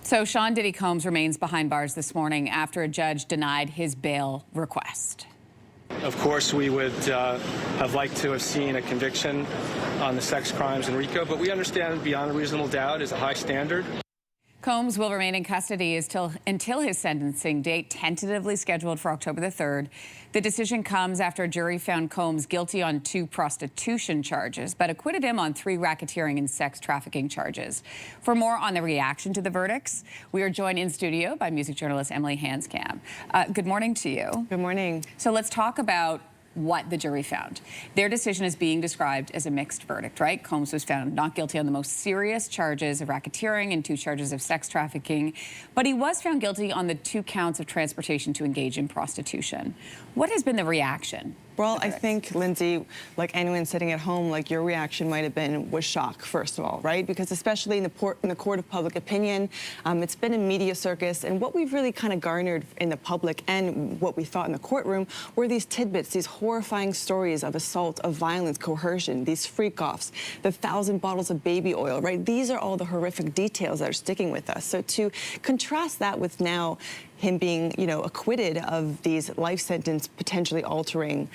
So Sean Diddy Combs remains behind bars this morning after a judge denied his bail request. Of course, we would have liked to have seen a conviction on the sex crimes in RICO, but we understand beyond a reasonable doubt is a high standard. Combs will remain in custody until his sentencing date, tentatively scheduled for October the 3rd. The decision comes after a jury found Combs guilty on 2 prostitution charges, but acquitted him on 3 racketeering and sex trafficking charges. For more on the reaction to the verdicts, we are joined in studio by music journalist Anne-Marie Mediwake. Good morning to you. Good morning. So let's talk about what the jury found. Their decision is being described as a mixed verdict, right? Combs was found not guilty on the most serious charges of racketeering and 2 charges of sex trafficking, but he was found guilty on the 2 counts of transportation to engage in prostitution. What has been the reaction? Well, I think, Lindsay, like anyone sitting at home, like your reaction might have been was shock, first of all, right? Because especially in the court of public opinion, it's been a media circus, and what we've really kind of garnered in the public and what we thought in the courtroom were these tidbits, these horrifying stories of assault, of violence, coercion, these freak-offs, the 1,000 bottles of baby oil, right? These are all the horrific details that are sticking with us. So to contrast that with now him being, acquitted of these life sentence potentially altering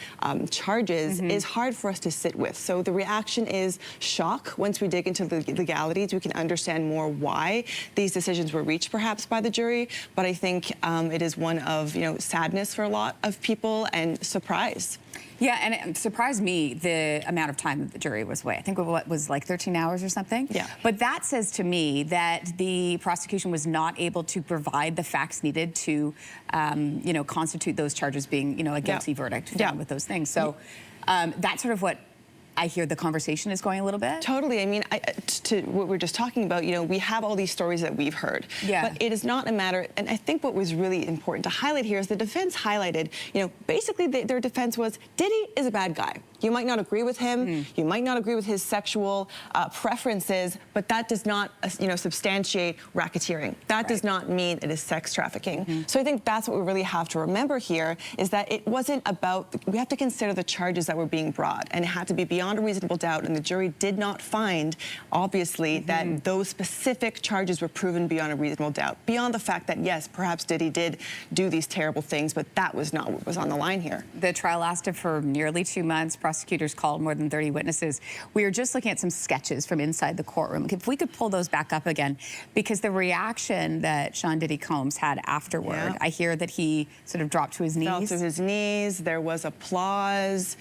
charges is hard for us to sit with. So the reaction is shock. Once we dig into the legalities, we can understand more why these decisions were reached perhaps by the jury. But I think it is one of, sadness for a lot of people and surprise. Yeah, and it surprised me the amount of time that the jury was away. I think what was like 13 hours or something. Yeah. But that says to me that the prosecution was not able to provide the facts needed to, constitute those charges being, a guilty verdict found with those things. So that's sort of what I hear the conversation is going a little bit. Totally. I mean, to what we're just talking about, we have all these stories that we've heard. Yeah. But it is not a matter, and I think what was really important to highlight here is the defense highlighted, basically their defense was Diddy is a bad guy. You might not agree with him, you might not agree with his sexual preferences, but that does not, substantiate racketeering. That does not mean it is sex trafficking. So I think that's what we really have to remember here is that it wasn't about, we have to consider the charges that were being brought, and it had to be beyond a reasonable doubt, and the jury did not find, obviously, that those specific charges were proven beyond a reasonable doubt. Beyond the fact that, yes, perhaps Diddy did do these terrible things, but that was not what was on the line here. The trial lasted for nearly 2 months. Prosecutors called more than 30 witnesses. We were just looking at some sketches from inside the courtroom. If we could pull those back up again, because the reaction that Sean Diddy Combs had afterward, I hear that he sort of dropped to his knees. Fell to his knees. There was applause.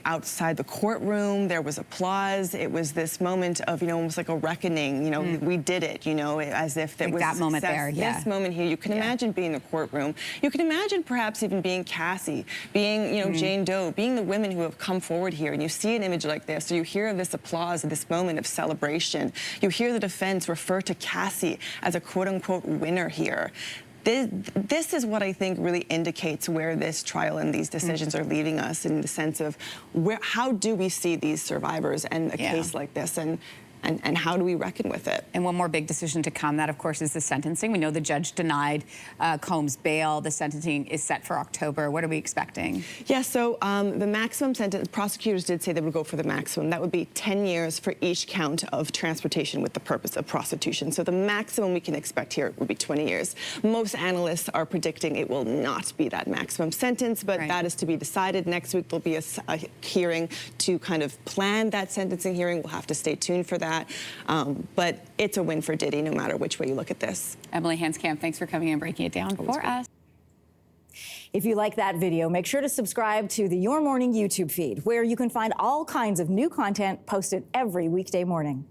Outside the courtroom, there was applause. It was this moment of, almost like a reckoning. We did it, as if there was that moment there. This moment here. You can imagine being in the courtroom. You can imagine perhaps even being Cassie, being, Jane Doe, being the women who have come forward here, and you see an image like this, so you hear of this applause, this moment of celebration. You hear the defense refer to Cassie as a quote-unquote winner here. This is what I think really indicates where this trial and these decisions are leading us, in the sense of how do we see these survivors and a case like this, and how do we reckon with it? And one more big decision to come, that of course is the sentencing. We know the judge denied Combs bail. The sentencing is set for October. What are we expecting? Yeah, so the maximum sentence, prosecutors did say they would go for the maximum. That would be 10 years for each count of transportation with the purpose of prostitution. So the maximum we can expect here would be 20 years. Most analysts are predicting it will not be that maximum sentence, but that is to be decided. Next week there'll be a hearing to kind of plan that sentencing hearing. We'll have to stay tuned for that. But it's a win for Diddy, no matter which way you look at this. Anne-Marie Mediwake, thanks for coming and breaking it down for us. If you like that video, make sure to subscribe to the Your Morning YouTube feed, where you can find all kinds of new content posted every weekday morning.